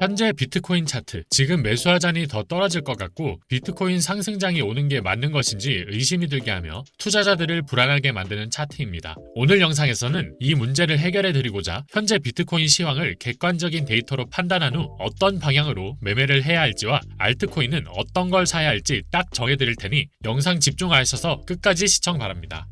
현재 비트코인 차트, 지금 매수하자니 더 떨어질 것 같고 비트코인 상승장이 오는 게 맞는 것인지 의심이 들게 하며 투자자들을 불안하게 만드는 차트입니다. 오늘 영상에서는 이 문제를 해결해 드리고자 현재 비트코인 시황을 객관적인 데이터로 판단한 후 어떤 방향으로 매매를 해야 할지와 알트코인은 어떤 걸 사야 할지 딱 정해 드릴 테니 영상 집중하셔서 끝까지 시청 바랍니다.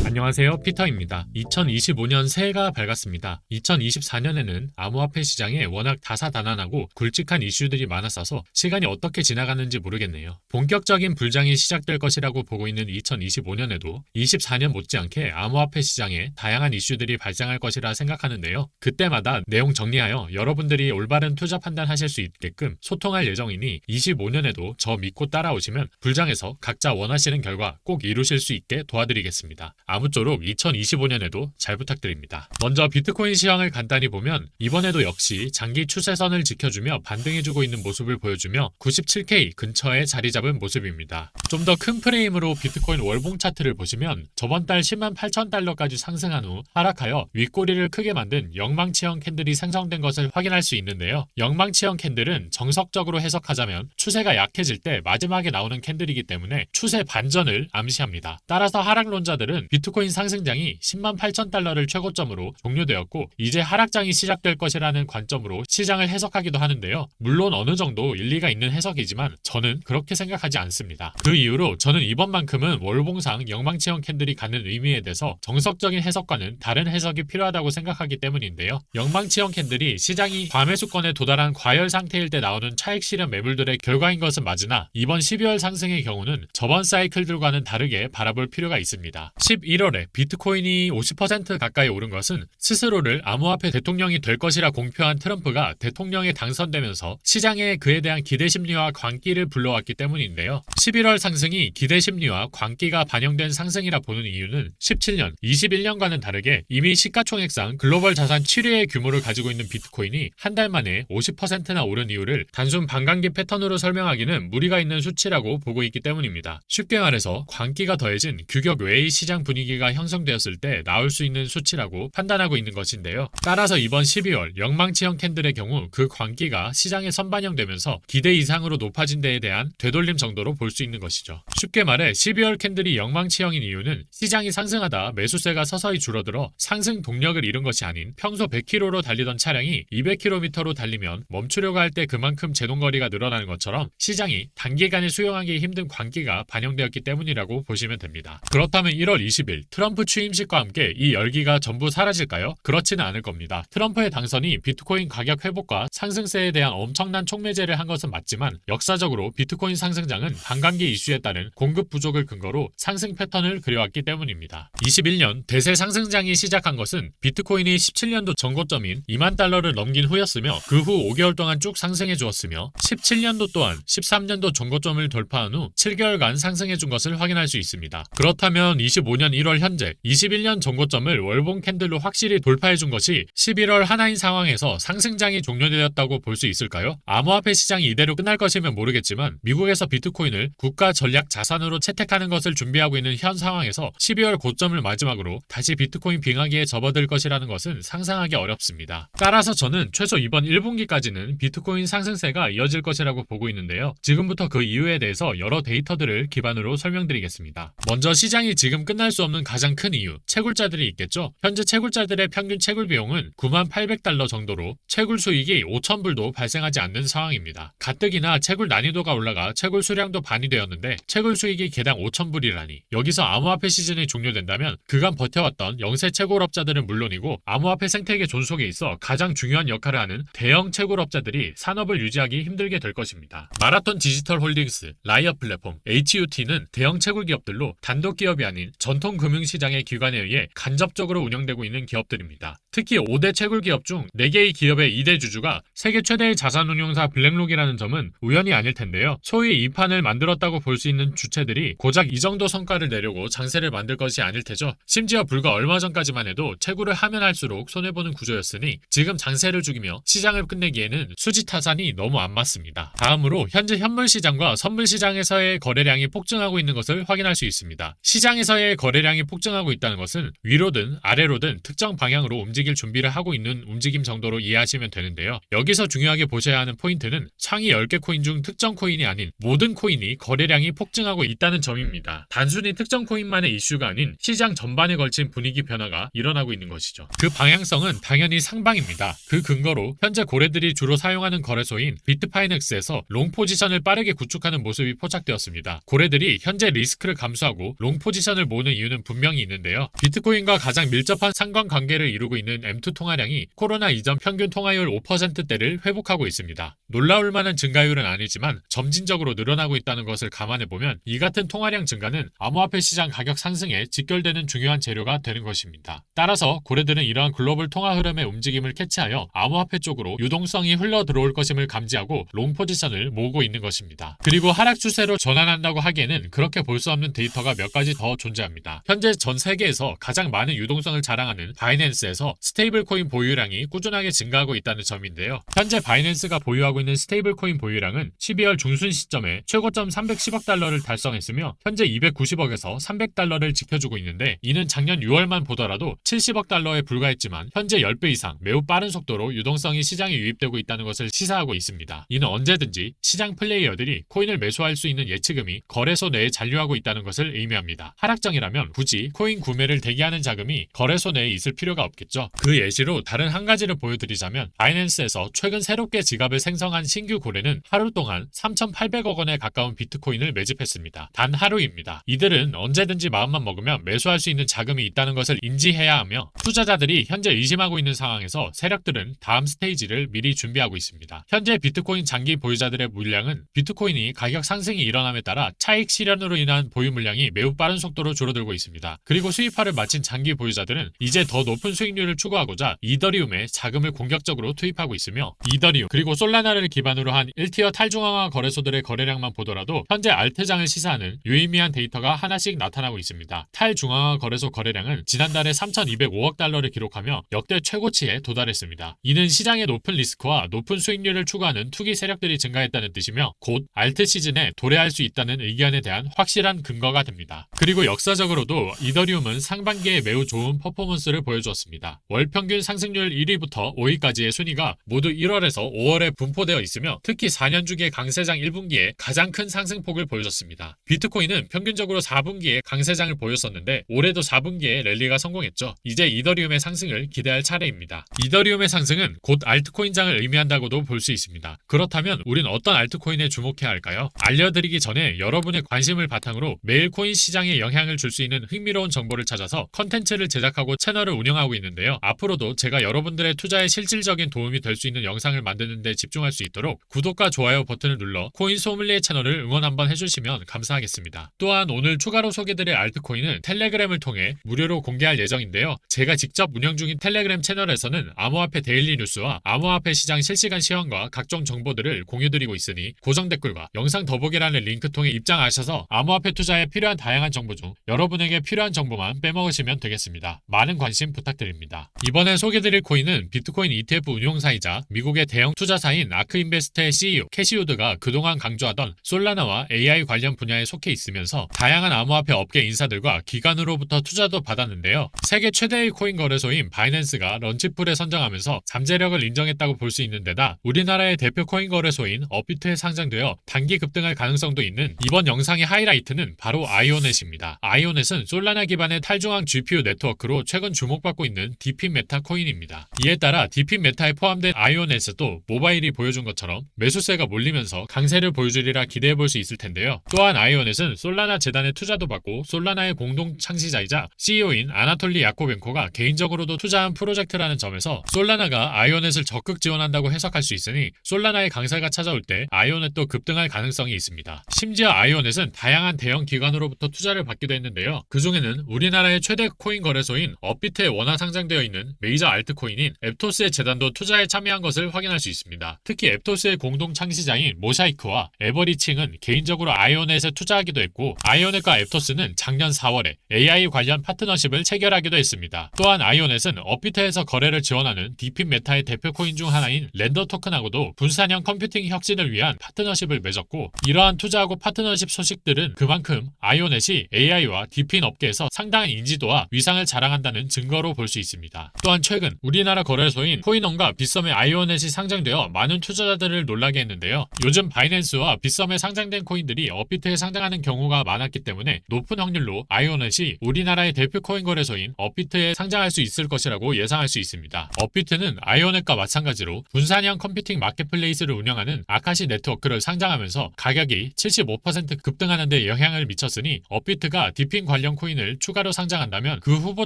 안녕하세요, 피터입니다. 2025년 새해가 밝았습니다. 2024년에는 암호화폐 시장에 워낙 다사다난하고 굵직한 이슈들이 많았어서 시간이 어떻게 지나가는지 모르겠네요. 본격적인 불장이 시작될 것이라고 보고 있는 2025년에도 24년 못지않게 암호화폐 시장에 다양한 이슈들이 발생할 것이라 생각하는데요. 그때마다 내용 정리하여 여러분들이 올바른 투자 판단하실 수 있게끔 소통할 예정이니 25년에도 저 믿고 따라오시면 불장에서 각자 원하시는 결과 꼭 이루실 수 있게 도와드리겠습니다. 아무쪼록 2025년에도 잘 부탁드립니다. 먼저 비트코인 시황을 간단히 보면 이번에도 역시 장기 추세선을 지켜주며 반등해주고 있는 모습을 보여주며 97K 근처에 자리 잡은 모습입니다. 좀 더 큰 프레임으로 비트코인 월봉 차트를 보시면 저번 달 10만 8천 달러까지 상승한 후 하락하여 윗꼬리를 크게 만든 영망치형 캔들이 생성된 것을 확인할 수 있는데요. 영망치형 캔들은 정석적으로 해석하자면 추세가 약해질 때 마지막에 나오는 캔들이기 때문에 추세 반전을 암시합니다. 따라서 하락론자들은 비트코인 상승장이 10만 8천 달러를 최고점으로 종료되었고 이제 하락장이 시작될 것이라는 관점으로 시장을 해석하기도 하는데요. 물론 어느 정도 일리가 있는 해석이지만 저는 그렇게 생각하지 않습니다. 그 이유로 저는 이번만큼은 월봉상 영망치형 캔들이 갖는 의미에 대해서 정석적인 해석과는 다른 해석이 필요하다고 생각하기 때문인데요. 영망치형 캔들이 시장이 과매수권에 도달한 과열 상태일 때 나오는 차익 실현 매물들의 결과인 것은 맞으나 이번 12월 상승의 경우는 저번 사이클들과는 다르게 바라볼 필요가 있습니다. 11월에 비트코인이 50% 가까이 오른 것은 스스로를 암호화폐 대통령이 될 것이라 공표한 트럼프가 대통령에 당선되면서 시장에 그에 대한 기대심리와 광기를 불러왔기 때문인데요. 11월 상승이 기대심리와 광기가 반영된 상승이라 보는 이유는 17년, 21년과는 다르게 이미 시가총액상 글로벌 자산 7위의 규모를 가지고 있는 비트코인이 한 달 만에 50%나 오른 이유를 단순 반감기 패턴으로 설명하기는 무리가 있는 수치라고 보고 있기 때문입니다. 쉽게 말해서 광기가 더해진 규격 외의 시장 분위기가 형성되었을 때 나올 수 있는 수치라고 판단하고 있는 것인데요. 따라서 이번 12월 영망치형 캔들의 경우 그 광기가 시장에 선반영되면서 기대 이상으로 높아진 데에 대한 되돌림 정도로 볼 수 있는 것이죠. 쉽게 말해 12월 캔들이 영망치형인 이유는 시장이 상승하다 매수세가 서서히 줄어들어 상승 동력을 잃은 것이 아닌 평소 100km로 달리던 차량이 200km로 달리면 멈추려고 할 때 그만큼 제동거리가 늘어나는 것처럼 시장이 단기간에 수용하기 힘든 광기가 반영되었기 때문이라고 보시면 됩니다. 그렇다면 1월 20일 트럼프 취임식과 함께 이 열기가 전부 사라질까요? 그렇지는 않을 겁니다. 트럼프의 당선이 비트코인 가격 회복과 상승세에 대한 엄청난 촉매제를 한 것은 맞지만 역사적으로 비트코인 상승장은 반감기 이슈에 따른 공급 부족을 근거로 상승 패턴을 그려왔기 때문입니다. 21년 대세 상승장이 시작한 것은 비트코인이 17년도 전고점인 2만 달러를 넘긴 후였으며 그 후 5개월 동안 쭉 상승해 주었으며 17년도 또한 13년도 전고점을 돌파한 후 7개월간 상승해 준 것을 확인할 수 있습니다. 그렇다면 25년 1월 현재 21년 전고점을 월봉 캔들로 확실히 돌파해 준 것이 11월 하나인 상황에서 상승장이 종료되었다고 볼 수 있을까요? 암호화폐 시장이 이대로 끝날 것이면 모르겠지만 미국에서 비트코인을 국가 전략 자산으로 채택하는 것을 준비하고 있는 현 상황에서 12월 고점을 마지막으로 다시 비트코인 빙하기에 접어들 것이라는 것은 상상하기 어렵습니다. 따라서 저는 최소 이번 1분기까지는 비트코인 상승세가 이어질 것이라고 보고 있는데요. 지금부터 그 이유에 대해서 여러 데이터들을 기반으로 설명드리겠습니다. 먼저 시장이 지금 끝날 수 없는 가장 큰 이유, 채굴자들이 있겠죠. 현재 채굴자들의 평균 채굴 비용은 9만 800달러 정도로 채굴 수익이 5,000불도 발생하지 않는 상황입니다. 가뜩이나 채굴 난이도가 올라가 채굴 수량도 반이 되었는데 채굴 수익이 개당 5,000불이라니 여기서 암호화폐 시즌이 종료된다면 그간 버텨왔던 영세 채굴업자들은 물론이고 암호화폐 생태계 존속에 있어 가장 중요한 역할을 하는 대형 채굴업자들이 산업을 유지하기 힘들게 될 것입니다. 마라톤 디지털 홀딩스, 라이엇 플랫폼, HUT는 대형 채굴 기업들로 단독 기업이 아닌 전통 금융시장의 기관에 의해 간접적으로 운영되고 있는 기업들입니다. 특히 5대 채굴 기업 중 4개의 기업의 2대 주주가 세계 최대의 자산운용사 블랙록이라는 점은 우연이 아닐 텐데요. 소위 이 판을 만들었다고 볼 수 있는 주체들이 고작 이 정도 성과를 내려고 장세를 만들 것이 아닐 테죠. 심지어 불과 얼마 전까지만 해도 채굴을 하면 할수록 손해보는 구조였으니 지금 장세를 죽이며 시장을 끝내기에는 수지타산이 너무 안 맞습니다. 다음으로 현재 현물시장과 선물시장에서의 거래량이 폭증하고 있는 것을 확인할 수 있습니다. 시장에서의 거래량 거래량이 폭증하고 있다는 것은 위로든 아래로든 특정 방향으로 움직일 준비를 하고 있는 움직임 정도로 이해하시면 되는데요. 여기서 중요하게 보셔야 하는 포인트는 상위 10개 코인 중 특정 코인이 아닌 모든 코인이 거래량이 폭증하고 있다는 점입니다. 단순히 특정 코인만의 이슈가 아닌 시장 전반에 걸친 분위기 변화가 일어나고 있는 것이죠. 그 방향성은 당연히 상방입니다. 그 근거로 현재 고래들이 주로 사용하는 거래소인 비트파이넥스에서 롱 포지션을 빠르게 구축하는 모습이 포착되었습니다. 고래들이 현재 리스크를 감수하고 롱 포지션을 모으는 이유는 분명히 있는데요. 비트코인과 가장 밀접한 상관관계를 이루고 있는 M2 통화량이 코로나 이전 평균 통화율 5%대를 회복하고 있습니다. 놀라울 만한 증가율은 아니지만 점진적으로 늘어나고 있다는 것을 감안해보면 이 같은 통화량 증가는 암호화폐 시장 가격 상승에 직결되는 중요한 재료가 되는 것입니다. 따라서 고래들은 이러한 글로벌 통화 흐름의 움직임을 캐치하여 암호화폐 쪽으로 유동성이 흘러 들어올 것임을 감지하고 롱 포지션을 모으고 있는 것입니다. 그리고 하락 추세로 전환한다고 하기에는 그렇게 볼 수 없는 데이터가 몇 가지 더 존재합니다. 현재 전 세계에서 가장 많은 유동성을 자랑하는 바이낸스에서 스테이블 코인 보유량이 꾸준하게 증가하고 있다는 점인데요. 현재 바이낸스가 보유하고 있는 스테이블 코인 보유량은 12월 중순 시점에 최고점 310억 달러를 달성했으며 현재 290억에서 300달러를 지켜주고 있는데 이는 작년 6월만 보더라도 70억 달러에 불과했지만 현재 10배 이상 매우 빠른 속도로 유동성이 시장에 유입되고 있다는 것을 시사하고 있습니다. 이는 언제든지 시장 플레이어들이 코인을 매수할 수 있는 예치금이 거래소 내에 잔류하고 있다는 것을 의미합니다. 하락장이라면 굳이 코인 구매를 대기하는 자금이 거래소 내에 있을 필요가 없겠죠. 그 예시로 다른 한 가지를 보여드리자면 바이낸스에서 최근 새롭게 지갑을 생성한 신규 고래는 하루 동안 3,800억 원에 가까운 비트코인을 매집했습니다. 단 하루입니다. 이들은 언제든지 마음만 먹으면 매수할 수 있는 자금이 있다는 것을 인지해야 하며 투자자들이 현재 의심하고 있는 상황에서 세력들은 다음 스테이지를 미리 준비하고 있습니다. 현재 비트코인 장기 보유자들의 물량은 비트코인이 가격 상승이 일어남에 따라 차익 실현으로 인한 보유 물량이 매우 빠른 속도로 줄어들고 있습니다. 그리고 수입화를 마친 장기 보유자들은 이제 더 높은 수익률을 추구하고자 이더리움에 자금을 공격적으로 투입하고 있으며 이더리움 그리고 솔라나를 기반으로 한 1티어 탈중앙화 거래소들의 거래량만 보더라도 현재 알트장을 시사하는 유의미한 데이터가 하나씩 나타나고 있습니다. 탈중앙화 거래소 거래량은 지난달에 3,205억 달러를 기록하며 역대 최고치에 도달했습니다. 이는 시장의 높은 리스크와 높은 수익률을 추구하는 투기 세력들이 증가했다는 뜻이며 곧 알트 시즌에 도래할 수 있다는 의견에 대한 확실한 근거가 됩니다. 그리고 역사적으로도 이더리움은 상반기에 매우 좋은 퍼포먼스를 보여주었습니다. 월 평균 상승률 1위부터 5위까지의 순위가 모두 1월에서 5월에 분포되어 있으며 특히 4년 주기의 강세장 1분기에 가장 큰 상승폭을 보여줬습니다. 비트코인은 평균적으로 4분기에 강세장을 보였었는데 올해도 4분기에 랠리가 성공했죠. 이제 이더리움의 상승을 기대할 차례입니다. 이더리움의 상승은 곧 알트코인장을 의미한다고도 볼 수 있습니다. 그렇다면 우린 어떤 알트코인에 주목해야 할까요? 알려드리기 전에 여러분의 관심을 바탕으로 매일 코인 시장에 영향을 줄 수 있는 흥미로운 정보를 찾아서 컨텐츠를 제작하고 채널을 운영하고 있는데요. 앞으로도 제가 여러분들의 투자에 실질적인 도움이 될 수 있는 영상을 만드는 데 집중할 수 있도록 구독과 좋아요 버튼을 눌러 코인 소믈리에 채널을 응원 한번 해주시면 감사하겠습니다. 또한 오늘 추가로 소개드릴 알트코인은 텔레그램을 통해 무료로 공개할 예정인데요. 제가 직접 운영 중인 텔레그램 채널에서는 암호화폐 데일리 뉴스와 암호화폐 시장 실시간 시황과 각종 정보들을 공유드리고 있으니 고정 댓글과 영상 더보기란의 링크 통해 입장하셔서 암호화폐 투자에 필요한 다양한 정보 중 여러분에게 필요한 정보만 빼먹으시면 되겠습니다. 많은 관심 부탁드립니다. 이번에 소개드릴 코인은 비트코인 ETF 운용사이자 미국의 대형 투자사인 아크인베스트의 CEO 캐시우드가 그동안 강조하던 솔라나와 AI 관련 분야에 속해 있으면서 다양한 암호화폐 업계 인사들과 기관으로부터 투자도 받았는데요. 세계 최대의 코인 거래소인 바이낸스가 런치풀에 선정하면서 잠재력을 인정했다고 볼 수 있는 데다 우리나라의 대표 코인 거래소인 업비트에 상장되어 단기 급등할 가능성도 있는 이번 영상의 하이라이트는 바로 아이오넷입니다. 아이오넷은 솔라나 기반의 탈중앙 GPU 네트워크로 최근 주목받고 있는 디핀 메타 코인입니다. 이에 따라 디핀 메타에 포함된 아이오넷에도 모바일이 보여준 것처럼 매수세가 몰리면서 강세를 보여주리라 기대해볼 수 있을 텐데요. 또한 아이오넷은 솔라나 재단의 투자도 받고 솔라나의 공동 창시자이자 CEO인 아나톨리 야코벤코가 개인적으로도 투자한 프로젝트라는 점에서 솔라나가 아이오넷을 적극 지원한다고 해석할 수 있으니 솔라나의 강세가 찾아올 때 아이오넷도 급등할 가능성이 있습니다. 심지어 아이오넷은 다양한 대형 기관으로부터 투자를 받기도 했는데요. 그 중에는 우리나라의 최대 코인 거래소인 업비트에 원화 상장되어 있는 메이저 알트코인인 앱토스의 재단도 투자에 참여한 것을 확인할 수 있습니다. 특히 앱토스의 공동 창시자인 모샤이크와 에버리칭은 개인적으로 아이오넷에 투자하기도 했고 아이오넷과 앱토스는 작년 4월에 AI 관련 파트너십을 체결하기도 했습니다. 또한 아이오넷은 업비트에서 거래를 지원하는 디핀 메타의 대표 코인 중 하나인 렌더 토큰하고도 분산형 컴퓨팅 혁신을 위한 파트너십을 맺었고 이러한 투자하고 파트너십 소식들은 그만큼 아이오넷이 AI와 디핀 업계에서 상당한 인지도와 위상을 자랑한다는 증거로 볼 수 있습니다. 또한 최근 우리나라 거래소인 코인원과 빗썸의 아이오넷이 상장되어 많은 투자자들을 놀라게 했는데요. 요즘 바이낸스와 빗썸에 상장된 코인들이 업비트에 상장하는 경우가 많았기 때문에 높은 확률로 아이오넷이 우리나라의 대표 코인 거래소인 업비트에 상장할 수 있을 것이라고 예상할 수 있습니다. 업비트는 아이오넷과 마찬가지로 분산형 컴퓨팅 마켓플레이스를 운영하는 아카시 네트워크를 상장하면서 가격이 75% 급등하는 데 영향을 미쳤으니 업비트가 디핀 관련 코인을 추가로 상장한다면 그 후보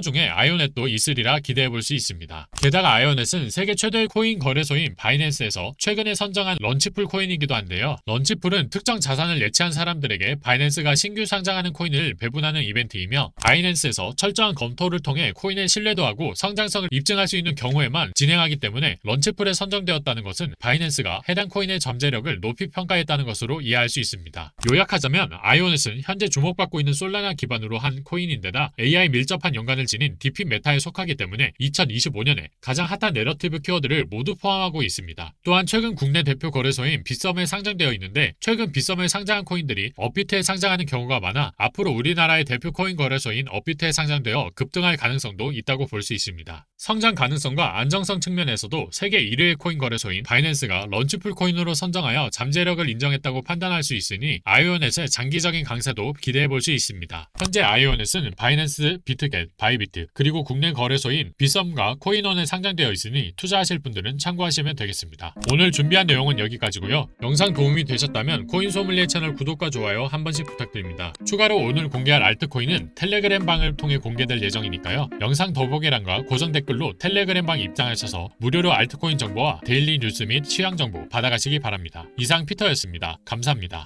중에 아이오넷도 있으리라 기대해 볼 수 있습니다. 게다가 아이오넷은 세계 최대의 코인 거래소인 바이낸스에서 최근에 선정한 런치풀 코인이기도 한데요. 런치풀은 특정 자산을 예치한 사람들에게 바이낸스가 신규 상장하는 코인을 배분하는 이벤트이며 바이낸스에서 철저한 검토를 통해 코인의 신뢰도하고 성장성을 입증할 수 있는 경우에만 진행하기 때문에 런치풀에 선정되었다는 것은 바이낸스가 해당 코인의 잠재력을 높이 평가했다는 것으로 이해할 수 있습니다. 요약하자면 아이오넷은 현재 주목받고 있는 솔라나 기반으로 한 코인인데다 AI 밀접한 연관을 지닌 디핀 메타에 속하기 때문에 2025년에 가장 핫한 내러티브 키워드를 모두 포함하고 있습니다. 또한 최근 국내 대표 거래소인 빗썸에 상장되어 있는데 최근 빗썸에 상장한 코인들이 업비트에 상장하는 경우가 많아 앞으로 우리나라의 대표 코인 거래소인 업비트에 상장되어 급등할 가능성도 있다고 볼 수 있습니다. 성장 가능성과 안정성 측면에서도 세계 1위의 코인 거래소인 바이낸스가 런치풀 코인으로 선정하여 잠재력을 인정했다고 판단할 수 있으니 아이오넷의 장기적인 강세도 기대해 볼 수 있습니다. 현재 아이오넷은 바이낸스, 비트겟, 바이비트 그리고 국내 거래소인 빗썸과 코인원에 상장되어 있으니 투자하실 분들은 참고하시면 되겠습니다. 오늘 준비한 내용은 여기까지고요. 영상 도움이 되셨다면 코인 소믈리에 채널 구독과 좋아요 한 번씩 부탁드립니다. 추가로 오늘 공개할 알트코인은 텔레그램 방을 통해 공개될 예정이니까요. 영상 더보기란과 고정 댓글로 텔레그램 방 입장하셔서 무료로 알트코인 정보와 데일리 뉴스 및 시황 정보 받아가시기 바랍니다. 이상 피터였습니다. 감사합니다.